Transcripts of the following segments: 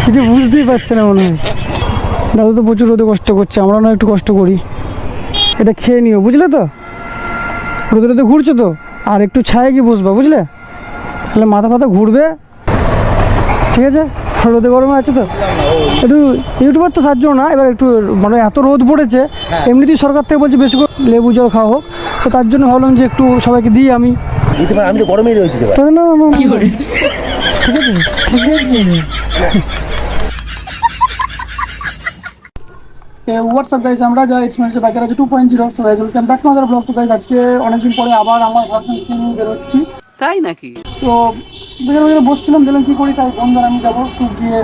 কিছু বুঝতেই পারছে না মনে হয়। দাদু তো প্রচুর রোদে কষ্ট করছে, আমরা না একটু কষ্ট করি। এটা খেয়ে নিও, বুঝলে তো? রোদে রোদে ঘুরছো তো, আর একটু ছায়া গিয়ে বসবা, বুঝলে? তাহলে মাথা ফাথা ঘুরবে, ঠিক আছে? রোদে গরমে আছে তো একটু ইউটিউবার তো সাহায্য না, এবার একটু মানে এত রোদ পড়েছে, এমনিতেই সরকার থেকে বলছে বেশি করে লেবু জল খাওয়া হোক, তো তার জন্য ভাবলাম যে একটু সবাইকে দিই আমি। আমি তো গরমেই রয়েছি। ঠিক আছে ঠিক আছে। হোয়াটসঅ্যাপ গাইজ, আমরা যা এক্সপেরিয়েন্স বাইকার আছে 2.0। So guys welcome back to other blog. তো গাইজ আজকে অনেকদিন পরে আবার আমার ভার্সন নিয়ে বেরোচ্ছি। তাই নাকি? তো বেরো বসছিলাম, দেখলাম কী করি, তাই বন্ধুরা আমি যাবো একটু গিয়ে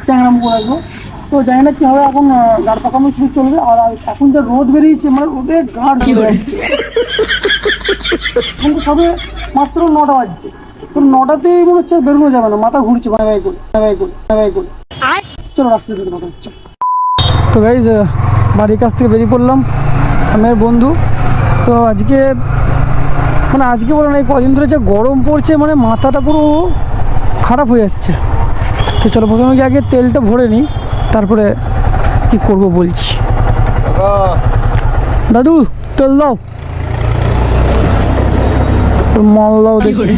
চ্যাংরাম করে আসবো। তো জানি না কী হবে, এখন গাড় পাকানো শুরু চলবে। আর এখন যা রোদ বেরিয়েছে, মানে রোদে গাড় চলে যাচ্ছে। কিন্তু সবে মাত্র 9টা বাজছে, তো 9টাতেই মনে হচ্ছে বেরোনো যাবে না, মাথা ঘুরছে ভাই করে। চলো রাস্তা দিতে কথা হচ্ছে। তো গাইজ বাড়ির কাছ থেকে বেরিয়ে পড়লাম আমার বন্ধু। তো আজকে মানে আজকে বলে না, এই কদিন ধরে যে গরম পড়ছে, মানে মাথাটা পুরো খারাপ হয়ে যাচ্ছে। তো চলো প্রথমে গিয়ে আগে তেলটা ভরে নিই, তারপরে কি করব বলছি। দাদু তেল দাও, মাল দাও দেখি।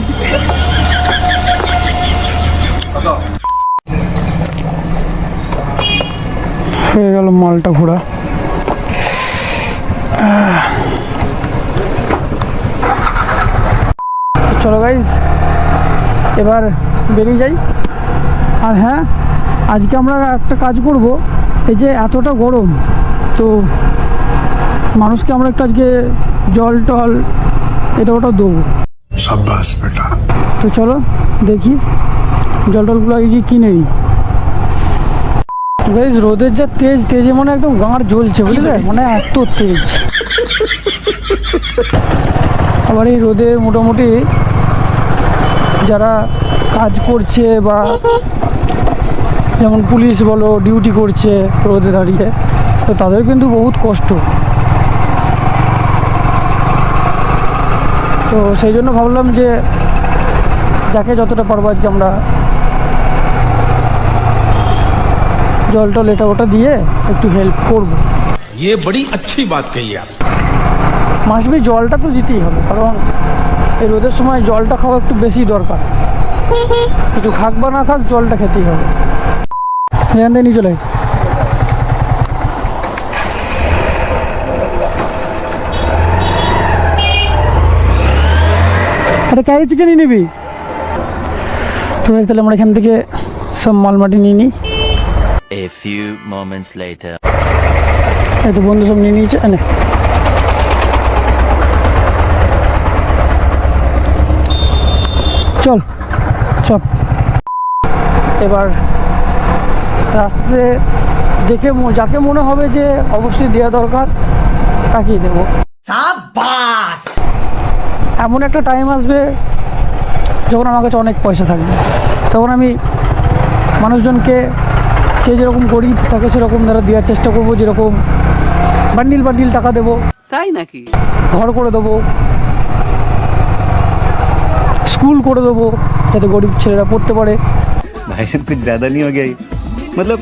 হয়ে গেল মালটা ঘোরা। চলো গাইজ এবার বেরিয়ে যাই। আর হ্যাঁ, আজকে আমরা একটা কাজ করব, এই যে এতটা গরম, তো মানুষকে আমরা একটু আজকে জল টল এটা ওটা দেবো। शाबाश बेटा। তো চলো দেখি জল টলগুলো আগে গিয়ে কিনে নিই। গাইজ রোদের যা তেজে মানে একদম গাঁড় জ্বলছে, বুঝলে? মানে এত তেজ। আবার এই রোদে মোটামুটি যারা কাজ করছে, বা যেমন পুলিশ বলো ডিউটি করছে রোদে দাঁড়িয়ে, তো তাদের কিন্তু বহুত কষ্ট। তো সেই জন্য ভাবলাম যে যাকে যতটা পারবো আজকে আমরা জল টল এটা ওটা দিয়ে একটু হেল্প করবো। ये बड़ी अच्छी बात कही आप। মাসবি জলটা তো দিতেই হবে, কারণ এই রোদের সময় জলটা খাওয়া একটু বেশি দরকার। কিছু খাক বা না খাক, জলটা খেতেই হবে। এখান থেকে নিয়ে চলে একটা ক্যারি চিকেনই নিবি তো? তাহলে আমরা এখান থেকে সব মাল মাটি নিয়ে নিই। A few moments later. এই তো বন্ধু সব নিয়ে নিয়েছে। এনে চল চপ। এবার রাস্তাতে দেখে যাকে মনে হবে যে অবশ্যই দেওয়া দরকার তাকেই দেবো। এমন একটা টাইম আসবে যখন আমার কাছে অনেক পয়সা থাকবে, তখন আমি মানুষজনকে যে যেরকম গরিব তাকে সেরকম দ্বারা দেওয়ার চেষ্টা করবো। যেরকম বান্ডিল টাকা দেবো, তাই নাকি? ঘর করে দেবো, স্কুল করে দেবো, যাতে গরিব ছেলেরা পড়তে পারে। भाई साहब कुछ ज्यादा नहीं हो गया ये? मतलब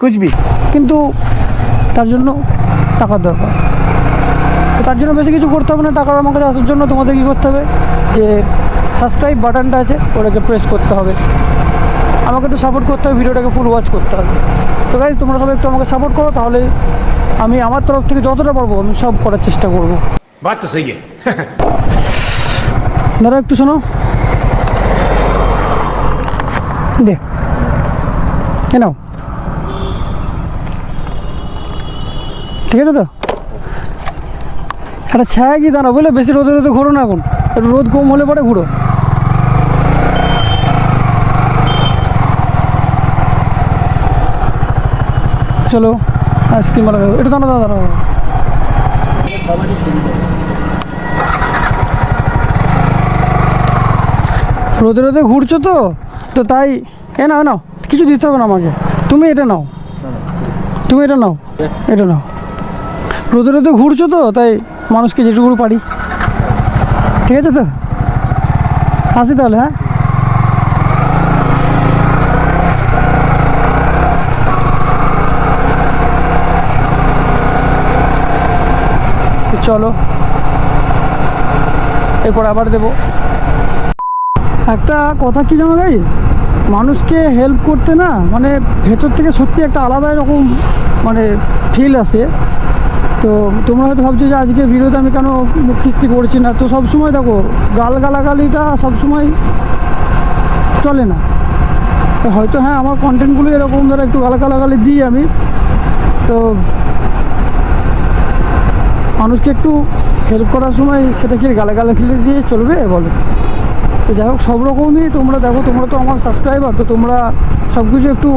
कुछ भी। কিন্তু তার জন্য টাকার দরকার। তো তার জন্য বেশি কিছু করতে হবে না। টাকা আমার কাছে আসার জন্য তোমাদের কী করতে হবে, যে সাবস্ক্রাইব বাটনটা আছে ওটাকে প্রেস করতে হবে, আমাকে একটু সাপোর্ট করতে হবে, ভিডিওটাকে ফুল ওয়াচ করতে হবে। তো গাইজ তোমরা সবাই একটু আমাকে সাপোর্ট করো, তাহলে আমি আমার তরফ থেকে যতটা পারবো আমি সব করার চেষ্টা করবো। बात तो सही है। দাঁড়া একটু শোনো, দে এ নাও, ঠিক আছে তো? একটা ছায়া কি দাঁড়াও, বলে বেশি রোদে ঘোরো না, এখন একটু রোদ কম হলে পরে ঘুরো। চলো আইসক্রিম মারা যাবো, একটু দাঁড়াও। রোদে ঘুরছো তো তাই এ নাও কিছু দিতে হবে না আমাকে, তুমি এটা নাও, এটা নাও। রোদে ঘুরছো তো তাই মানুষকে যেটুকু পারি, ঠিক আছে তো? আসি তাহলে, হ্যাঁ চলো এরপর আবার দেবো। একটা কথা কি জানো গাইস, মানুষকে হেল্প করতে না মানে ভেতর থেকে সত্যি একটা আলাদা রকম মানে ফিল আসে। তো তোমরা হয়তো ভাবছো যে আজকে ভিডিওতে আমি কেন মুখ কিস্তি করছি না, তো সবসময় দেখো গালাগালিটা সবসময় চলে না। তো হয়তো হ্যাঁ আমার কন্টেন্টগুলো এরকম ধরো একটু গালাগালি দিই আমি, তো মানুষকে একটু হেল্প করার সময় সেটা কি গালাগালি দিয়ে চলবে বলো? তো যাই হোক, সব রকমই তোমরা দেখো, তোমরা তো আমার সাবস্ক্রাইবার, তো তোমরা সব কিছু একটু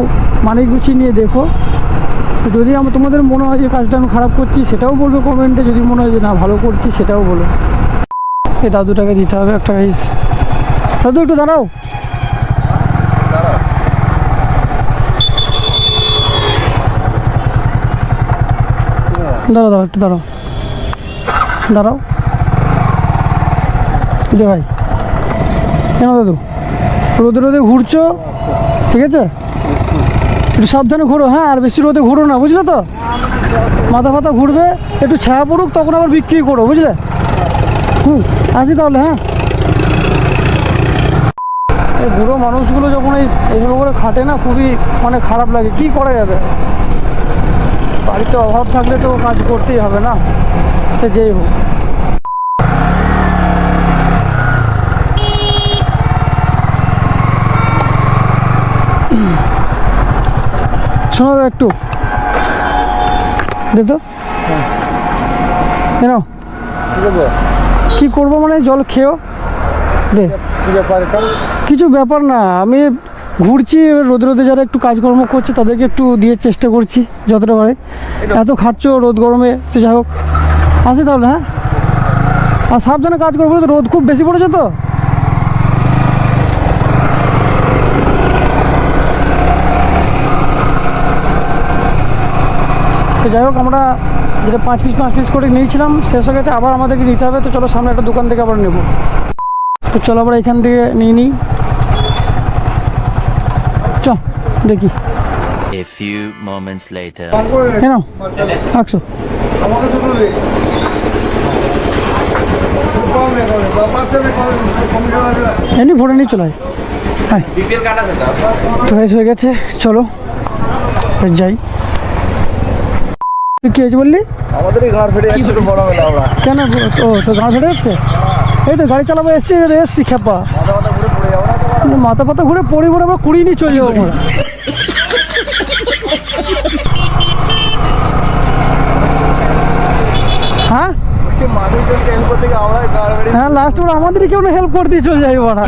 মানিয়ে গুছিয়ে নিয়ে দেখো। যদি তোমাদের মনে হয় যে কাজটা আমি খারাপ করছি সেটাও বলবে কমেন্টে, যদি মনে হয় যে না ভালো করছি সেটাও বলো। এই দাদুটাকে দিতে হবে একটা গাইস। দাদু একটু দাঁড়াও, দাঁড়াও একটু দাঁড়াও দে ভাই। কেন দাদু রোদে রোদে ঘুরছো, ঠিক আছে একটু সাবধানে ঘোরো, হ্যাঁ আর বেশি রোদে ঘুরো না, বুঝলে তো? মাথা ফাতা ঘুরবে, একটু ছায়া পড়ুক তখন আবার বিক্রি করো, বুঝলে? আসি তাহলে, হ্যাঁ। এই বুড়ো মানুষগুলো যখন এইভাবে করে খাটে না, খুবই মানে খারাপ লাগে। কি করা যাবে, বাড়িতে অভাব থাকলে তো কাজ করতেই হবে না, সে যেই হোক। শোনো একটু দে তো, কেন কি করবো মানে জল খেয়েও দে। কিছু ব্যাপার না, আমি ঘুরছি, রোদে রোদে যারা একটু কাজকর্ম করছে তাদেরকে একটু দিয়ে চেষ্টা করছি যতটা পারে। এত খাটছো রোদ গরমে, তো যাই হোক আসি তাহলে, হ্যাঁ। আর সাবধানে কাজ করবো, তো রোদ খুব বেশি পড়েছে তো। তো যাই হোক, আমরা যেটা 5 পিস করে নিয়েছিলাম শেষ হয়ে গেছে, আবার আমাদেরকে নিতে হবে। তো চলো সামনে একটা দোকান থেকে আবার নেবো, তো চলো আবার এখান থেকে নিয়ে নিই। চ দেখি। A few moments later. কেন রাখছো? এমনি ভরে নিয়ে চলে হ্যাঁ। তো হয়ে গেছে, চলো যাই। তুই কি হয়েছে বললি? আমাদের এই ঘর ফেটে যাচ্ছে, বড় হলো আমরা। কেন? ও তো গাঁ ফেটে যাচ্ছে, এই তো গাড়ি চালাবো এসছি খেপা, মাথা পাতা ঘুরে পড়ি পড়ে আবার কুড়িয়ে নিয়ে চলে যাবো আমরা। হ্যাঁ হ্যাঁ, লাস্ট ওরা আমাদেরই কেউ না হেল্প করতে চলে যাই ওরা।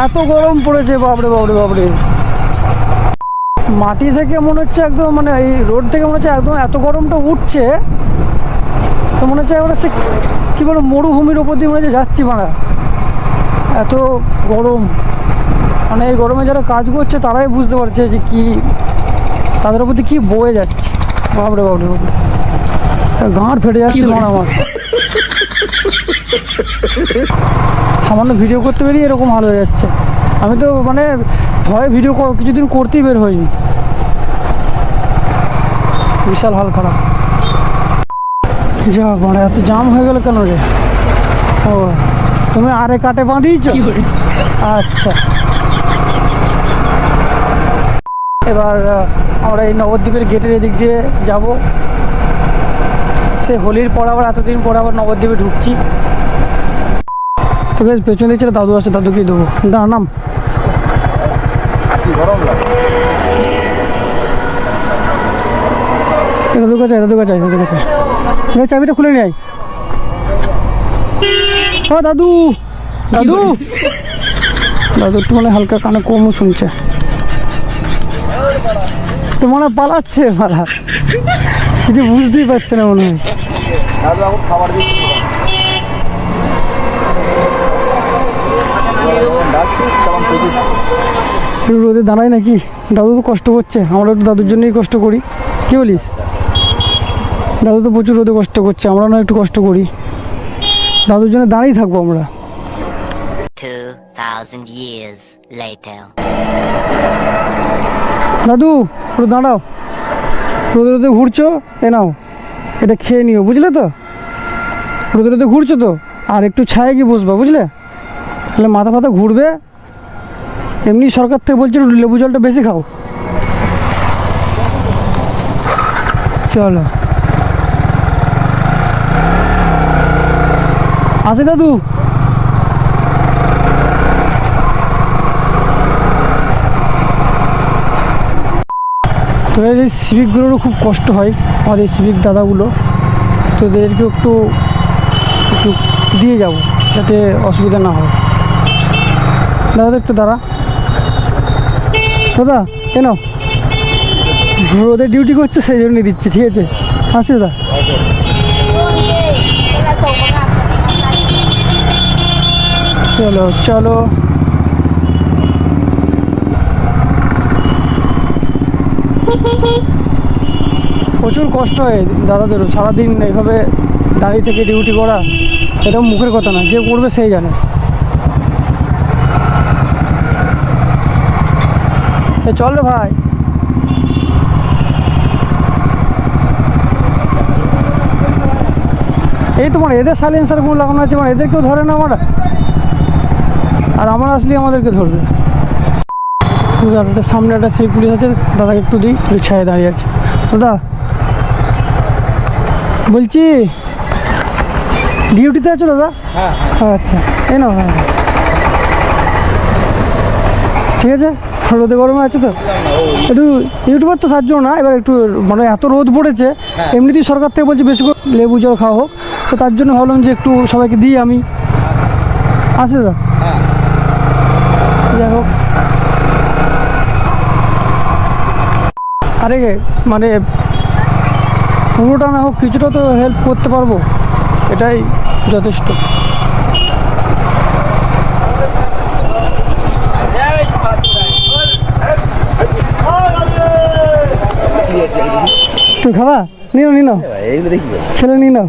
এত গরম পড়েছে, বাপরে বাপরে বাপরে। মাটি থেকে মনে হচ্ছে একদম, মানে এই রোড থেকে মনে হচ্ছে একদম এত গরমটা উঠছে, তো মনে হচ্ছে এবার সে কী বলো মরুভূমির ওপর দিয়ে মনে হচ্ছে যাচ্ছি মারা, এত গরম। মানে এই গরমে যারা কাজ করছে তারাই বুঝতে পারছে যে কি তাদের প্রতি কি বয়ে যাচ্ছে। বাপরে বাপরে বাপরে, গাঁট ফেটে যাচ্ছে মারা আমার। সামান্য ভিডিও করতে বেরিয়ে এরকম হাল হয়ে যাচ্ছে। আমি তো মানে ভয়ে ভিডিও কিছুদিন করতেই বের হইনি, বিশাল হাল খারাপ। যা মানে এত জাম হয়ে গেল কেন রে? ও তুমি আরে কাটে বাঁধিয়েছো? আচ্ছা, এবার আমরা এই নবদ্বীপের গেটের এদিক দিয়ে যাব। সে হোলির পর আবার এতদিন পর আবার নবদ্বীপে ঢুকছি। তো বেশ পেছন দিচ্ছে দাদু আছে, দাদুকেই দেবো। নাম চাবিটা খুলে নেয়। ও দাদু দাদু দাদু একটু মানে হালকা কানে কমও শুনছে, তো মনে পালাচ্ছে, মারা কিছু বুঝতেই পারছে না মনে হয়। রোদে দাঁড়ায় নাকি? দাদু তো কষ্ট করছে, আমরা তো দাদুর জন্যই কষ্ট করি। কি বলিস? দাদু তো প্রচুর রোদে কষ্ট করছে, আমরা না একটু কষ্ট করি, দাদুর জন্য দাঁড়িয়ে থাকবো আমরা। 2000 years later. দাদু একটু দাঁড়াও, রোদে রোদে ঘুরছো, এ নাও এটা খেয়ে নিও, বুঝলে তো? রোদে রোদে ঘুরছো তো, আর একটু ছায়া গিয়ে বসবা, বুঝলে? তাহলে মাথা ফাথা ঘুরবে। এমনি সরকার থেকে বলছে একটু লেবু জলটা বেশি খাও। চলো আসি দাদু। তো এই সিভিকগুলোরও খুব কষ্ট হয়, আমাদের সিভিক দাদাগুলো। তো এদেরকে একটু একটু দিয়ে যাব যাতে অসুবিধা না হয়। দাদা একটু দাঁড়া, দাদা কেন রোদে ডিউটি করছো সেই জন্য দিচ্ছি, ঠিক আছে? আসি দাদা। চলো চলো, প্রচুর কষ্ট হয় দাদাদেরও, সারাদিন এইভাবে দাঁড়িয়ে থেকে ডিউটি করা, এটা মুখের কথা না, যে করবে সেই জানে। চল রে ভাই। এই তোমার এদের সাইলেন্সারগুলো লাগানো আছে, মানে এদেরকেও ধরে না আমরা, আর আমার আসলে আমাদেরকে ধরবে। সামনে একটা সেই পুলিশ আছে, দাদাকে একটু দিই, একটু ছায়া দাঁড়িয়ে আছে। দাদা বলছি ডিউটিতে আছো দাদা? আচ্ছা এই না, হ্যাঁ ঠিক আছে। রোদে গরমে আছে তো একটু ইউটিউবার তো তার জন্য না, এবার একটু মানে এত রোদ পড়েছে, এমনিতেই সরকার থেকে বলছে বেশি করে লেবু জল খাওয়া হোক, তো তার জন্য ভাবলাম যে একটু সবাইকে দিই আমি। আছে দাদা, যাই হোক। আরে মানে পুরোটা না হোক, কিছুটা তো হেল্প করতে পারবো, এটাই যথেষ্ট। তুই খাবা? নিও নি নাও, এইগুলো দেখি ছেলে নিয়ে নাও।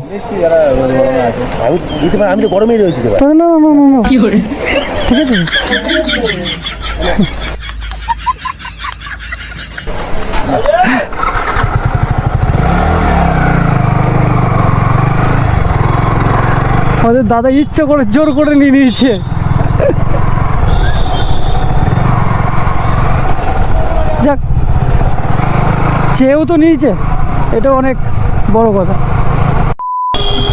আমি দিতে পারি, আমি তো গরমেই রয়েছি তো। না না না না না, ঠিক আছে। আমাদের দাদা ইচ্ছে করে জোর করে নিয়ে নিয়েছে। যাক, চেয়েও তো নিয়েছে, এটা অনেক বড় কথা।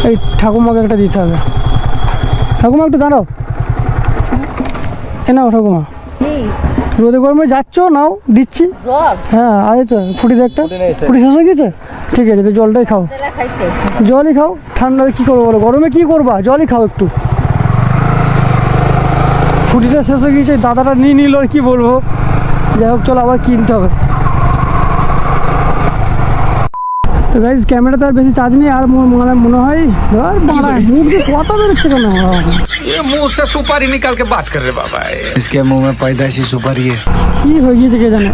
এই ঠাকুমাকে একটা দিতে হবে। ঠাকুমা একটু দাঁড়াও, এ নাও ঠাকুমা। রোদে গরমে যাচ্ছ, নাও দিচ্ছি। হ্যাঁ আরে তো ফুটি একটা, ফুটি শেষ হয়ে গেছে, ঠিক আছে তো জলটাই খাও, জলই খাও। ঠান্ডায় কী করবো বলো, গরমে কী করবা, জলই খাও একটু। ফুটিটা শেষ হয়ে গিয়েছে, দাদাটা নিয়ে নিল, আর কী বলবো। যাই হোক চলো, আবার কিনতে হবে। তো গাইজ ক্যামেরাতে আর বেশি চার্জ নেই, আর মনে হয় মুখ দিয়ে কথা বেরোচ্ছে কেন? ये मुंह से सुपारी निकाल के बात कर रहे बाबा। इसके मुंह में पैदाइशी सुपारी है। কি হয়ে গিয়েছে কে জানে।